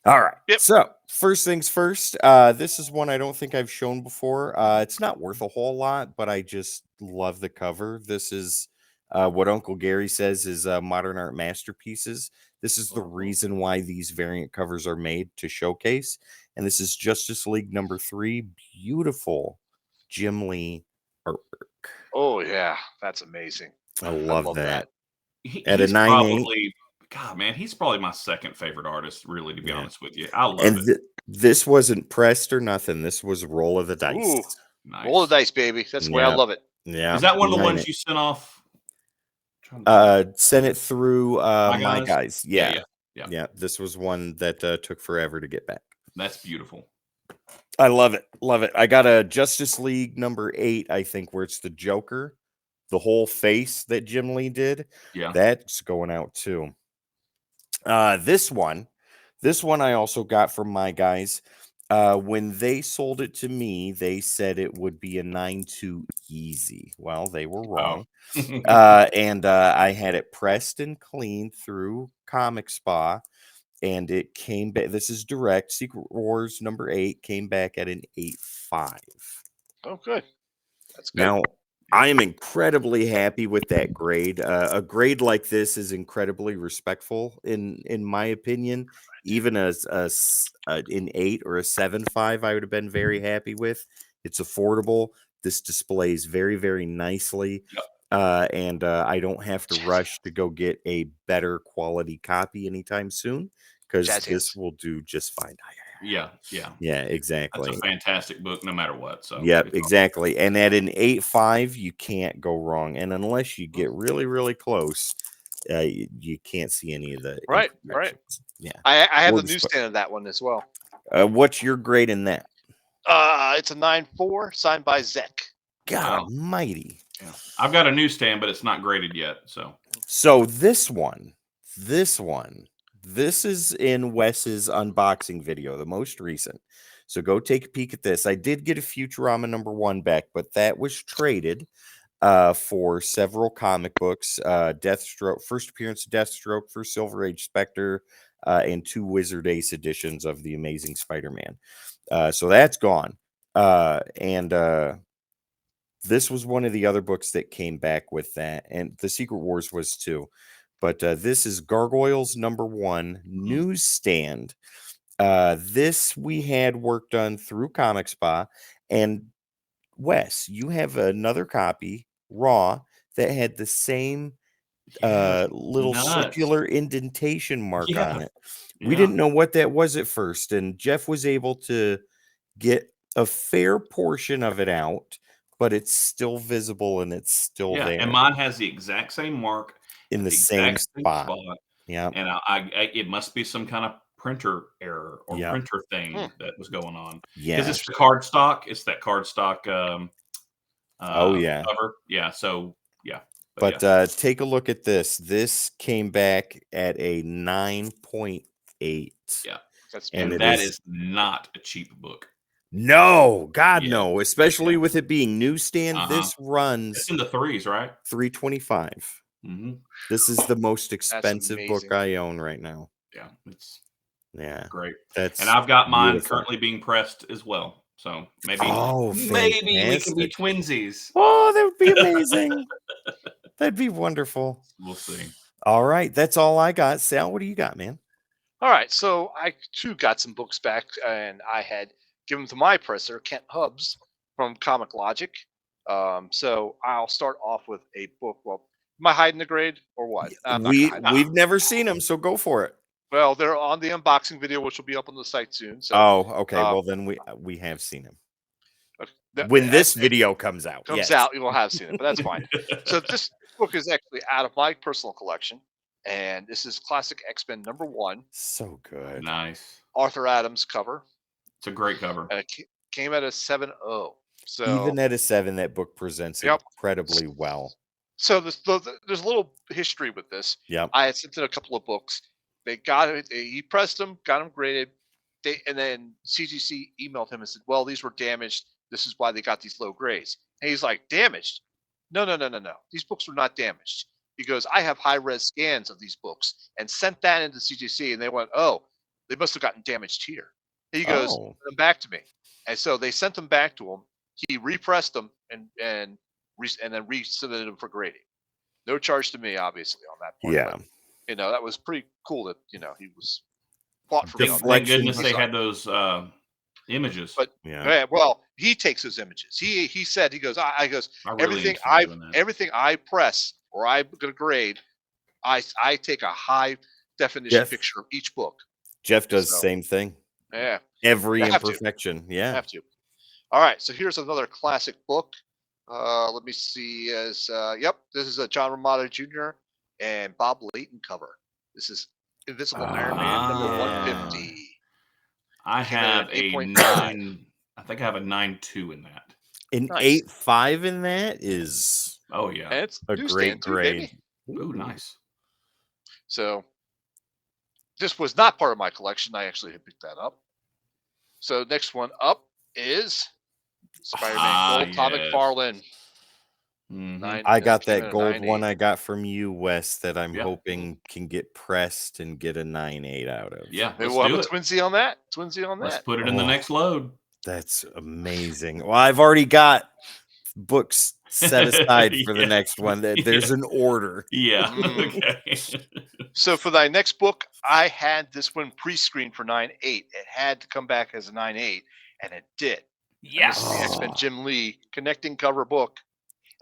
All right. Yep. So first things first, this is one I don't think I've shown before. It's not worth a whole lot, but I just love the cover. This is what Uncle Gary says is modern art masterpieces. This is the reason why these variant covers are made, to showcase. And this is Justice League number 3. Beautiful Jim Lee artwork. Oh, yeah. That's amazing. I love that. At a 9.8. God, man, he's probably my second favorite artist, really, to be honest with you. I love it. This wasn't pressed or nothing. This was roll of the dice. Ooh, nice. Roll of the dice, baby. That's the way I love it. Yeah. Is that one of the ones you sent off? Sent it through my guys. Yeah. This was one that took forever to get back. That's beautiful. I love it. Love it. I got a Justice League number 8, I think, where it's the Joker, the whole face that Jim Lee did. Yeah. That's going out too. This one I also got from my guys. When they sold it to me, they said it would be a 9.2 easy. Well, they were wrong. And I had it pressed and cleaned through Comic Spa, and it came back. This is direct. Secret Wars number 8 came back at an 8.5. Oh, good. That's good. Now, I am incredibly happy with that grade. A grade like this is incredibly respectful, in my opinion. Even as an 8 or a 7.5, I would have been very happy with. It's affordable. This displays very, very nicely. Yep. And I don't have to rush to go get a better quality copy anytime soon, because this will do just fine. Yeah, exactly. That's a fantastic book, no matter what. So exactly. And at an 8.5, you can't go wrong. And unless you get really, really close, you can't see any of the right. Yeah, I have the newsstand of that one as well. What's your grade in that? It's a 9.4, signed by Zek. God almighty. Yeah. I've got a newsstand, but it's not graded yet. So this is in Wes's unboxing video, the most recent. So go take a peek at this. I did get a Futurama number 1 back, but that was traded for several comic books. Deathstroke, first appearance of Deathstroke, for Silver Age Spectre, and 2 Wizard Ace editions of The Amazing Spider-Man. So that's gone. This was one of the other books that came back with that, and the Secret Wars was too. But this is Gargoyles number 1, newsstand. This we had work done through Comic Spa, and Wes, you have another copy, raw, that had the same little circular indentation mark on it. We didn't know what that was at first, and Jeff was able to get a fair portion of it out, but it's still visible and it's still there. And mine has the exact same mark in the same spot. Yeah. And it must be some kind of printer error or printer thing that was going on. Yeah. Because it's the cardstock. It's that cardstock yeah. cover. Yeah. So yeah. But take a look at this. This came back at a 9.8. Yeah. And that is not a cheap book. No, God, no. Especially with it being newsstand. This runs. It's in the threes, right? $325. This is the most expensive book I own right now. Yeah, it's great. And I've got mine currently being pressed as well. So maybe we can be twinsies. Oh, that would be amazing. That'd be wonderful. We'll see. All right, that's all I got. Sal, what do you got, man? All right, so I too got some books back, and I had given them to my presser, Kent Hubbs from Comic Logic. So I'll start off with a book. Well, am I hiding the grade or what? We've never seen them, so go for it. Well, they're on the unboxing video, which will be up on the site soon. So, okay. Well, then we have seen him. When this video comes out, you will have seen it, but that's fine. So this book is actually out of my personal collection, and this is Classic X-Men #1. So good. Nice. Arthur Adams cover. It's a great cover. And it came at a 7.0. So even at a 7, that book presents incredibly well. So there's a little history with this. Yeah. I had sent in a couple of books. They got it. He pressed them, got them graded. And then CGC emailed him and said, "Well, these were damaged. This is why they got these low grades." And he's like, "Damaged? No. These books were not damaged." He goes, "I have high-res scans of these books," and sent that into CGC, and they went, "Oh, they must have gotten damaged here." He goes, "Send them back to me." And so they sent them back to him. He repressed them and then resubmitted them for grading. No charge to me, obviously, on that point. Yeah. But, that was pretty cool that, he was fought for me. Thank goodness they had those images. But well, he takes those images. He said, he goes, everything I press or I'm gonna grade, I take a high definition picture of each book. Jeff does the same thing. Yeah. Every imperfection. Yeah. Have to. All right. So here's another classic book. Let me see. This is a John Romano Jr. and Bob Layton cover. This is Invisible Iron Man #150. I have a 9. I think I have a 9.2 in that. An 8.5 in that is and it's a great grade. Ooh, nice. So this was not part of my collection. I actually had picked that up. So next one up is Spider-Man Gold, Todd McFarlane. I got that gold one I got from you, Wes, that I'm hoping can get pressed and get a 9.8 out of. Yeah, maybe we'll have a twinsy on that. Let's put it in the next load. That's amazing. Well, I've already got books set aside for the next one. There's an order. Yeah. Okay. So for thy next book, I had this one pre-screened for 9.8. It had to come back as a 9.8, and it did. Yes. The X-Men Jim Lee connecting cover book.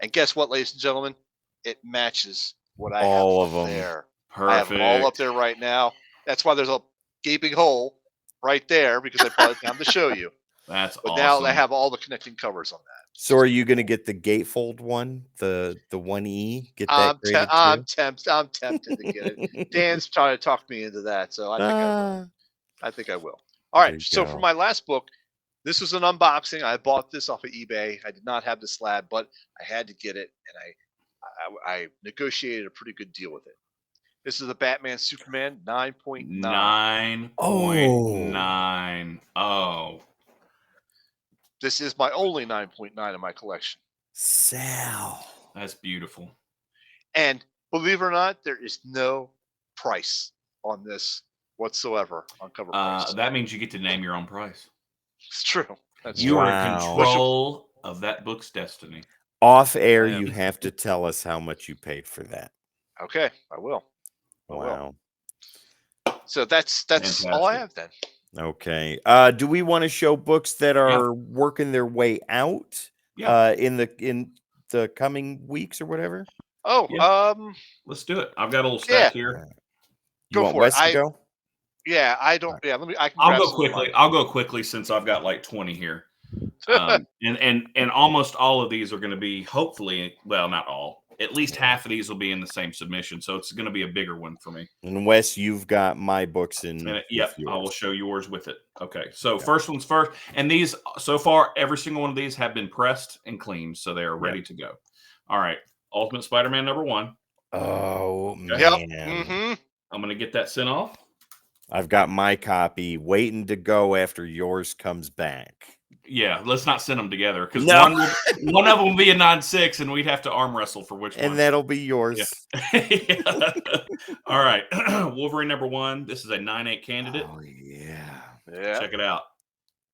And guess what, ladies and gentlemen? It matches what I all have of them there. Perfect. I have them all up there right now. That's why there's a gaping hole right there, because I brought it down to show you. That's but awesome. Now they have all the connecting covers on that. So are you going to get the gatefold one, the 1E? Get that graded I'm tempted to get it. Dan's trying to talk me into that, so I think I will. All right. So for my last book, this was an unboxing. I bought this off of eBay. I did not have the slab, but I had to get it, and I negotiated a pretty good deal with it. This is the Batman Superman 9.9. 9.9. Oh. This is my only 9.9 in my collection. Sal. That's beautiful. And believe it or not, there is no price on this whatsoever on cover price. That means you get to name your own price. It's true. You are in control of that book's destiny. Off air, you have to tell us how much you paid for that. Okay, I will. Wow. So that's all I have then. Okay. Do we want to show books that are working their way out in the coming weeks or whatever? Let's do it. I've got a little stack here. You want Wes to go? Yeah, I don't. Yeah, I'll go quickly. I'll go quickly since I've got like 20 here. And almost all of these are going to be, hopefully, well, not all, at least half of these will be in the same submission. So it's going to be a bigger one for me. And Wes, you've got my books in. Yep, I will show yours with it. Okay, so first one's first. And these, so far, every single one of these have been pressed and cleaned. So they are ready to go. All right, Ultimate Spider-Man #1. Oh, Yep. man. I'm going to get that sent off. I've got my copy waiting to go after yours comes back. Yeah, let's not send them together because No. one of them will be a 9.6, and we'd have to arm wrestle for which one. And that'll be yours. Yeah. All right, Wolverine #1. This is a 9.8 candidate. Oh yeah. Check it out.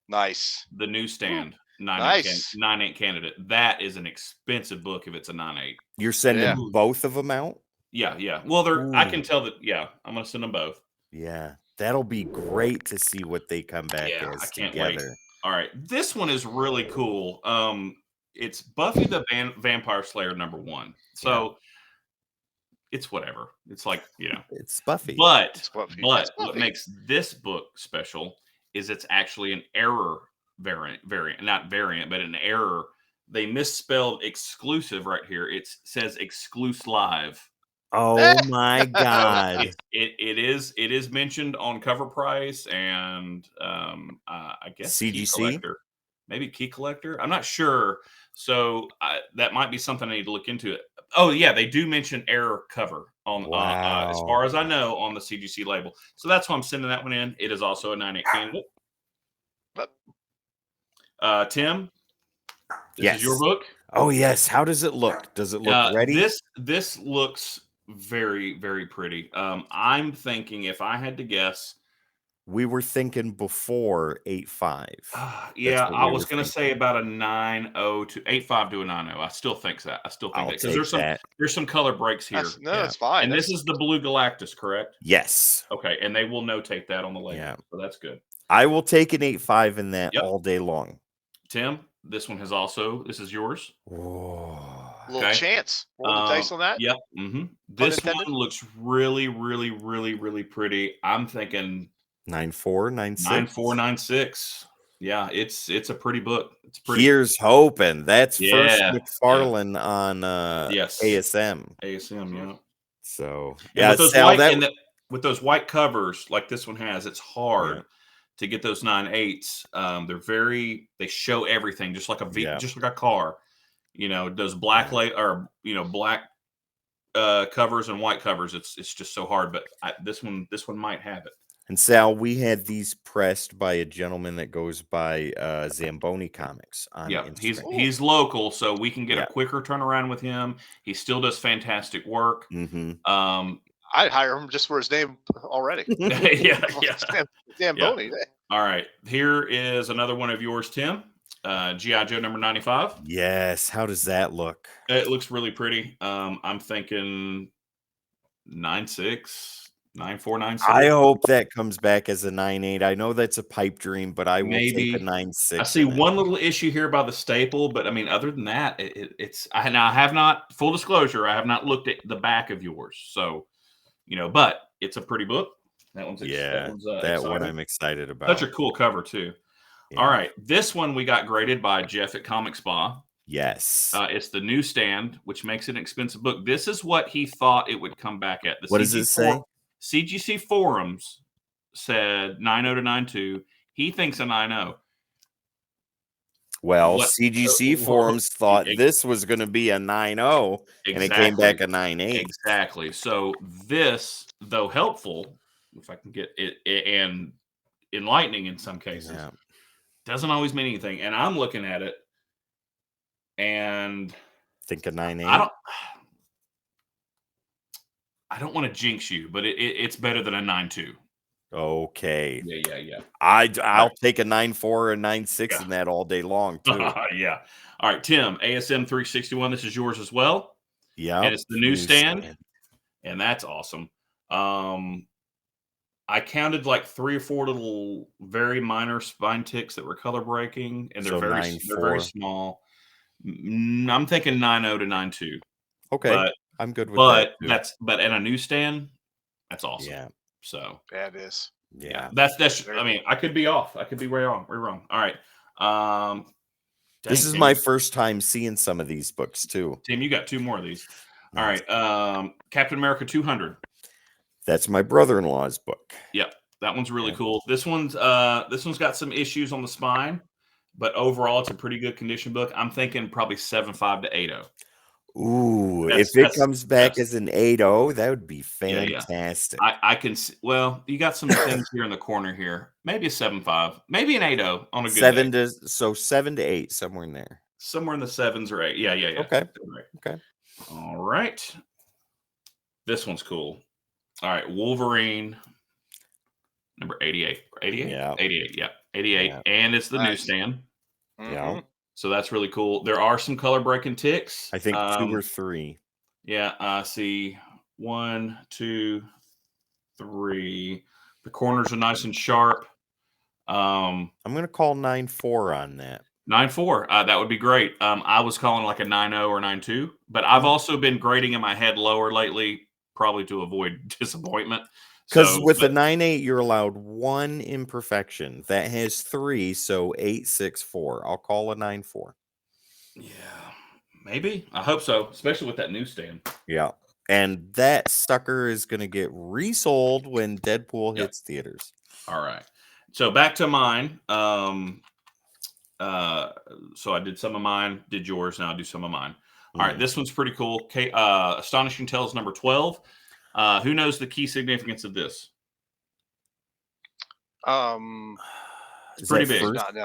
Nice. The Newsstand 9.8 candidate. That is an expensive book if it's a 9.8. You're sending both of them out? Yeah. Well, I can tell that. Yeah, I'm going to send them both. Yeah, that'll be great to see what they come back as I can't together. wait. All right, this one is really cool. It's Buffy the Vampire Slayer #1. So it's whatever. It's like, it's Buffy. But what makes this book special is it's actually an error variant, not variant, but an error. They misspelled exclusive right here. It says exclusive live. Oh my God! It is mentioned on cover price and I guess CGC? Key Collector, maybe Key Collector. I'm not sure, so that might be something I need to look into. It. Oh yeah, they do mention error cover on as far as I know on the CGC label. So that's why I'm sending that one in. It is also a 9.8 candidate. Tim, this is your book. Oh yes. How does it look? Does it look ready? This looks very, very pretty. I'm thinking, if I had to guess, we were thinking before 8.5. Yeah, I was going to say about a 9.0 to 8.5 to a 9.0. I still think that. Because there's some color breaks here. That's fine. And this is the Blue Galactus, correct? Yes. Okay, and they will notate that on the label. Yeah. So that's good. I will take an 8.5 in that all day long. Tim, this one has also. This is yours. Whoa. Little chance. Roll the dice on that. Yep. This one looks really, really, really, really pretty. I'm thinking 9.4, 9.6. 9.4, 9.6. Yeah, it's a pretty book. It's pretty. Here's hoping. That's first McFarlane on ASM. ASM, yeah. So with those white covers like this one has, it's hard to get those 9.8s. They show everything just like just like a car. Those black black covers and white covers. It's just so hard. But this one might have it. And Sal, we had these pressed by a gentleman that goes by Zamboni Comics on Instagram. He's local, so we can get a quicker turnaround with him. He still does fantastic work. I'd hire him just for his name already. Zamboni. All right, here is another one of yours, Tim. G.I. Joe #95. Yes. How does that look? It looks really pretty. I'm thinking 9.6, 9.4, 9.6. I hope that comes back as a 9.8. I know that's a pipe dream, but I will take a 9.6. I see one little issue here by the staple, but I mean, other than that, it's. I have not. Full disclosure, I have not looked at the back of yours, so but it's a pretty book. That one's that one I'm excited about. Such a cool cover too. Yeah. All right, this one we got graded by Jeff at Comic Spa. Yes, it's the Newsstand, which makes it an expensive book. This is what he thought it would come back at. What does it say? CGC forums said 9.0 to 9.2. He thinks a 9.0. Well, CGC forums thought this was going to be a 9.0, and it came back a 9.8. Exactly. So this, though helpful, if I can get it, and enlightening in some cases, doesn't always mean anything. And I'm looking at it, and think a 9.8. I don't want to jinx you, but it's better than a 9.2. Okay. Yeah. I'll take a 9.4 or a 9.6 in that all day long too. Yeah. All right, Tim, ASM 361. This is yours as well. Yeah. And it's the Newsstand, and that's awesome. I counted like 3 or 4 little very minor spine ticks that were color breaking, and they're very small. I'm thinking 9.0 to 9.2. Okay. But I'm good with that. But in a Newsstand, that's awesome. Yeah. So that is. Yeah. That's I mean, I could be off. I could be way wrong. All right. This is my first time seeing some of these books too. Tim, you got 2 more of these. All right. Captain America 200. That's my brother-in-law's book. Yep. That one's really cool. This one's got some issues on the spine, but overall it's a pretty good condition book. I'm thinking probably 7.5 to 8.0. Ooh, if it comes back as an 8.0, that would be fantastic. Yeah. I can see, well, you got some things here in the corner here. Maybe a 7.5, maybe an 8.0 on a good day. 7 to 8, somewhere in there. Somewhere in the 7s or 8. Yeah. Okay. Right. Okay. All right. This one's cool. All right, Wolverine number 88. 88? Yeah. 88, yeah. 88. Yeah. And it's the newsstand. Yeah. So that's really cool. There are some color breaking ticks. I think 2 or 3. Yeah, see 1, 2, 3. The corners are nice and sharp. I'm gonna call 9.4 on that. 9.4. That would be great. I was calling like a 9.0 or 9.2, but I've also been grading in my head lower lately, probably to avoid disappointment. Because with a 9.8, you're allowed 1 imperfection. That has 3, so 8.64. I'll call a 9.4. Yeah, maybe. I hope so, especially with that newsstand. Yeah. And that sucker is going to get resold when Deadpool hits theaters. All right. So back to mine. So I did some of mine, did yours. Now I'll do some of mine. All right. This one's pretty cool. Okay. Astonishing Tales number 12. Who knows the key significance of this? It's pretty big. I do not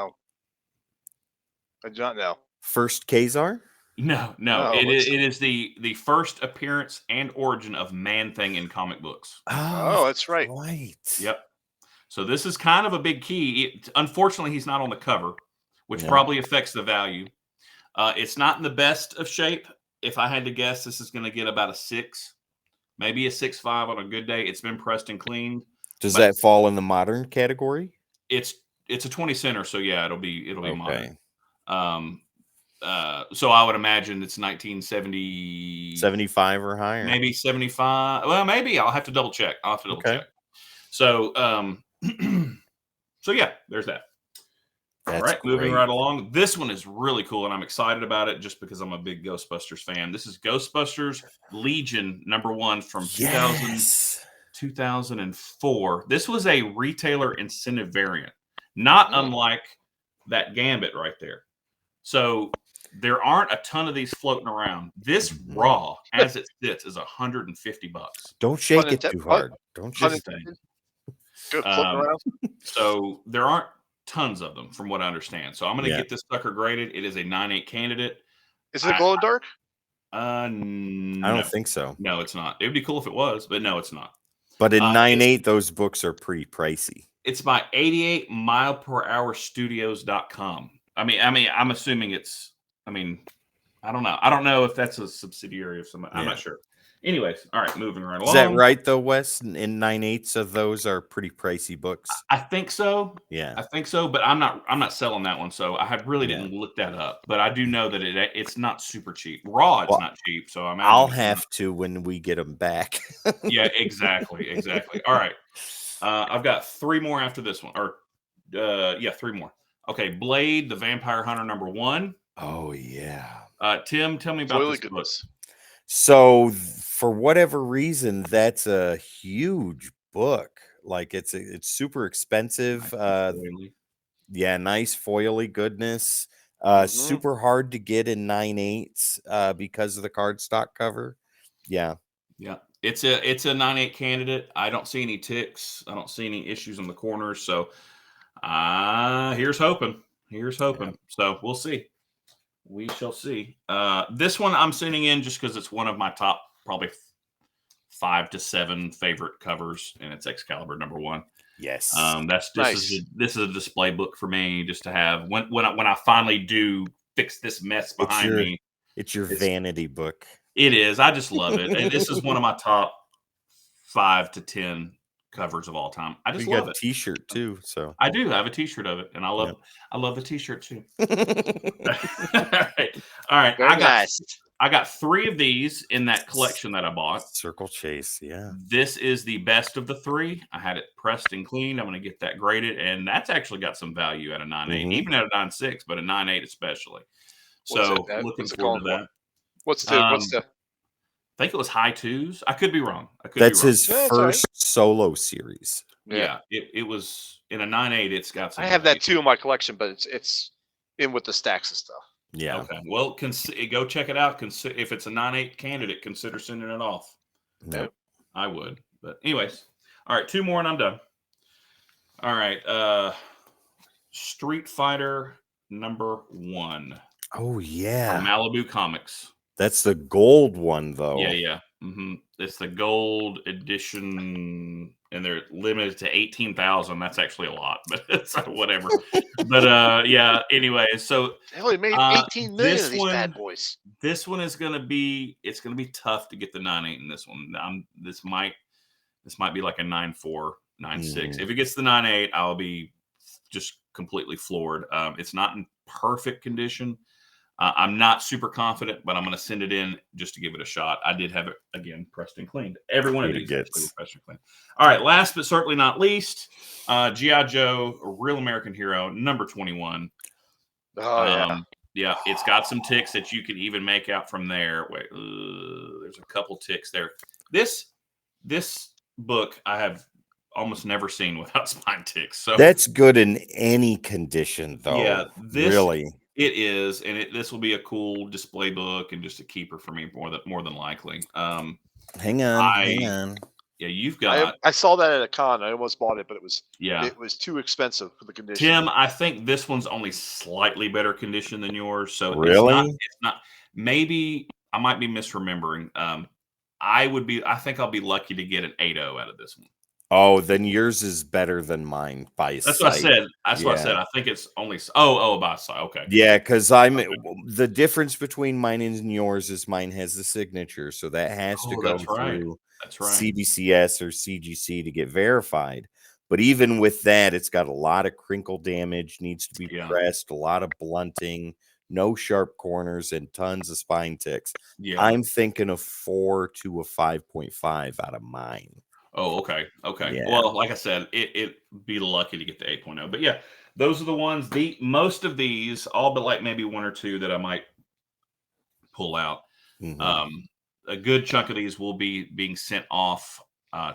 know. First Khazar? No. It is the first appearance and origin of Man-Thing in comic books. Oh, that's right. Yep. So this is kind of a big key. Unfortunately, he's not on the cover, which probably affects the value. It's not in the best of shape. If I had to guess, this is going to get about a 6. Maybe a 6.5 on a good day. It's been pressed and cleaned. Does that fall in the modern category? It's a 20 center, so yeah, it'll be modern. So I would imagine it's 1970, 75 or higher. Maybe 75. Well, maybe I'll have to double check. Check. So so yeah, there's that. That's all right, great. Moving right along. This one is really cool, and I'm excited about it just because I'm a big Ghostbusters fan. This is Ghostbusters Legion number 1 from 2004. This was a retailer incentive variant, not unlike that Gambit right there. So there aren't a ton of these floating around. This raw, as it sits, is $150. Don't shake it too hard. Don't shake it. Good floating around. So there aren't tons of them, from what I understand. So I'm going to get this sucker graded. It is a 9.8 candidate. Is it glow in dark? No. I don't think so. No, it's not. It would be cool if it was, but no, it's not. But in 9.8, those books are pretty pricey. It's by 88mileperhourstudios.com. I mean, I'm assuming it's. I don't know. I don't know if that's a subsidiary of somebody. I'm not sure. Anyways, all right, moving right along. Is that right, though, Wes? In 9.8s of those are pretty pricey books. I think so. Yeah, I think so. But I'm not selling that one, so I really didn't look that up. But I do know that it's not super cheap. Raw, it's not cheap. So I'll have to when we get them back. Yeah, exactly. All right, I've got 3 more after this one, or 3 more. Okay, Blade, the Vampire Hunter number 1. Oh yeah. Tim, tell me about this book. So for whatever reason, that's a huge book. Like it's super expensive. Nice foily goodness. Super hard to get in 9.8s because of the cardstock cover. Yeah. It's a 9.8 candidate. I don't see any ticks. I don't see any issues on the corners. So here's hoping. So we'll see. We shall see. This one I'm sending in just because it's one of my top probably 5 to 7 favorite covers, and it's Excalibur number 1. Yes. This is a display book for me, just to have when I finally do fix this mess behind me. It's your vanity book. It is. I just love it, and this is one of my top 5 to 10 covers of all time. I just love it. T-shirt too, so I do. I have a T-shirt of it, and I love the T-shirt too. All right. Very nice. I got 3 of these in that collection that I bought. Circle Chase, yeah. This is the best of the 3. I had it pressed and cleaned. I'm going to get that graded, and that's actually got some value at a 9.8, even at a 9.6, but a 9.8 especially. So looking forward to that. What's the? I think it was high 2s. I could be wrong. That's his first solo series. Yeah, it was in a 9.8. It's got some. I have that too in my collection, but it's in with the stacks of stuff. Yeah. Okay. Well, go check it out. If it's a 9.8 candidate, consider sending it off. No, I would. But anyways, all right, 2 more and I'm done. All right, Street Fighter #1. Oh yeah, from Malibu Comics. That's the gold one, though. Yeah. It's the gold edition, and they're limited to 18,000. That's actually a lot, but it's whatever. But yeah. Anyway, so they only made 18 million of these bad boys. This one is gonna be tough to get the 9.8 in this one. This might be like a 9.4, 9.6. If it gets the 9.8, I'll be just completely floored. It's not in perfect condition. I'm not super confident, but I'm going to send it in just to give it a shot. I did have it, again, pressed and cleaned. Every one of these is pressed and cleaned. All right, last but certainly not least, G.I. Joe, A Real American Hero, #21. Oh, yeah. Yeah, it's got some ticks that you can even make out from there. Wait, there's a couple ticks there. This book I have almost never seen without spine ticks. So that's good in any condition, though. Yeah, really. It is, and this will be a cool display book and just a keeper for me more than likely. Hang on. Yeah, you've got. I saw that at a con. I almost bought it, but it was too expensive for the condition. Tim, I think this one's only slightly better condition than yours. So really, it's not. Maybe I might be misremembering. I think I'll be lucky to get an 8.0 out of this one. Oh, then yours is better than mine by That's sight. what I said. That's what I said. I think it's only by sight. Okay. Yeah, because the difference between mine and yours is mine has the signature, so that has to go through CBCS or CGC to get verified. But even with that, it's got a lot of crinkle damage, needs to be pressed, a lot of blunting, no sharp corners, and tons of spine ticks. Yeah. I'm thinking a 4 to a 5.5 out of mine. Oh, okay. Yeah. Well, like I said, it'd be lucky to get the 8.0. But yeah, those are the ones. Most of these, all but like maybe 1 or 2 that I might pull out. A good chunk of these will be being sent off.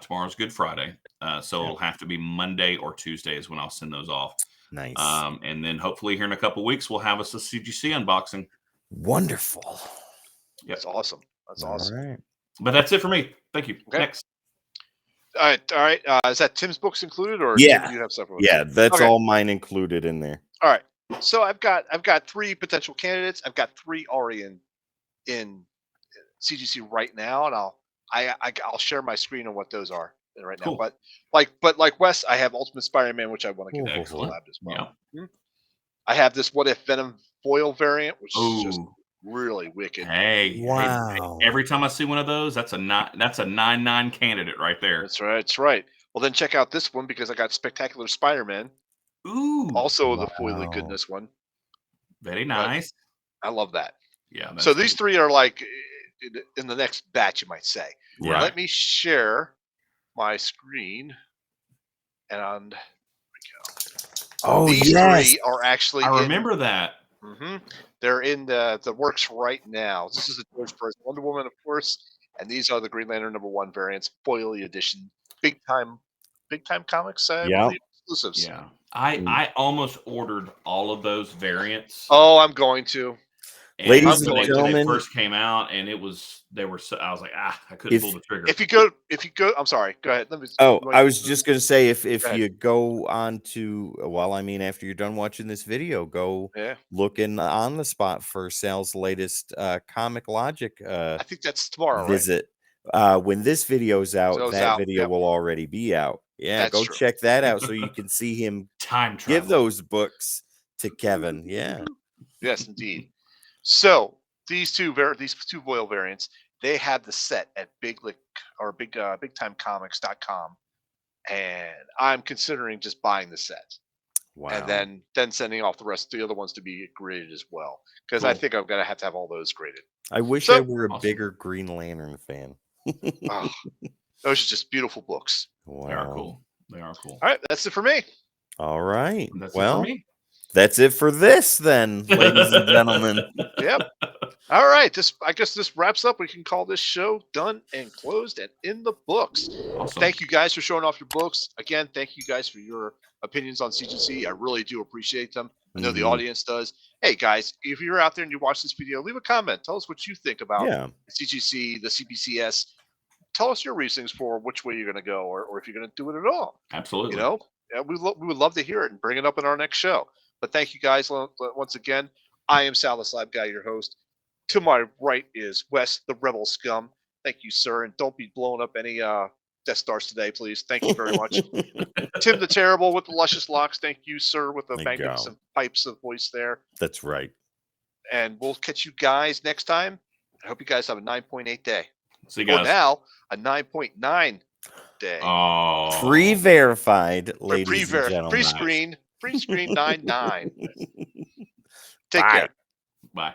Tomorrow's Good Friday, so it'll have to be Monday or Tuesday is when I'll send those off. Nice. And then hopefully here in a couple of weeks we'll have us a CGC unboxing. Wonderful. That's awesome. That's awesome. All right. But that's it for me. Thank you. Okay. Next. All right. Is that Tim's books included, or yeah, do you have several? Yeah, that's all mine included in there. All right. So I've got 3 potential candidates. I've got 3 already in CGC right now, and I'll share my screen on what those are right now. But like Wes, I have Ultimate Spider-Man, which I want to get next collab as well. Yeah. I have this What If Venom foil variant, which is just really wicked. Hey, wow! Every time I see one of those, that's a 9.9 candidate right there. That's right. That's right. Well, then check out this one because I got Spectacular Spider-Man. Ooh, also the foily goodness one. Very nice. I love that. Yeah. So these 3 are like in the next batch, you might say. Yeah. Let me share my screen, and there we go. Oh, these 3 are actually. I remember that. They're in the works right now. This is the George First Wonder Woman, of course, and these are the Green Lantern #1 variants, foily edition, big time comics. Exclusives. Yeah, I almost ordered all of those variants. Oh, I'm going to. And ladies and gentlemen, when they first came out, and I was like, I couldn't pull the trigger. If you go, I'm sorry. Go ahead. I was just gonna say, if you go on to, after you're done watching this video, go look on the spot for Sal's latest Comic Logic. I think that's tomorrow. Visit. When this video's out, video will already be out. Yeah, that's go true. Check that out so you can see him give those books to Kevin. Yeah. Yes, indeed. So these two foil variants, they have the set at bigtimecomics.com, and I'm considering just buying the set. Wow. And then sending off the rest of the other ones to be graded as well, because I think I'm gonna have to have all those graded. I wish I were a bigger Green Lantern fan. Oh, those are just beautiful books. Wow. They are cool. They are cool. All right, that's it for me. All right. That's well, it for me. That's it for this then, ladies and gentlemen. Yep. All right. I guess this wraps up. We can call this show done and closed and in the books. Awesome. Thank you guys for showing off your books. Again, thank you guys for your opinions on CGC. I really do appreciate them. I know the audience does. Hey guys, if you're out there and you watch this video, leave a comment. Tell us what you think about CGC, the CBCS. Tell us your reasons for which way you're going to go, or if you're going to do it at all. Absolutely. You know, we would love to hear it and bring it up in our next show. But thank you guys once again. I am Sal the Slab Guy, your host. To my right is Wes, the Rebel Scum. Thank you, sir. And don't be blowing up any Death Stars today, please. Thank you very much. Tim the Terrible with the luscious locks. Thank you, sir, with the magnificent pipes of voice there. That's right. And we'll catch you guys next time. I hope you guys have a 9.8 day. See you guys. Well, now a 9.9 day. Oh, Pre-verified, ladies and gentlemen. Pre-screen 9.9. Take care. Bye.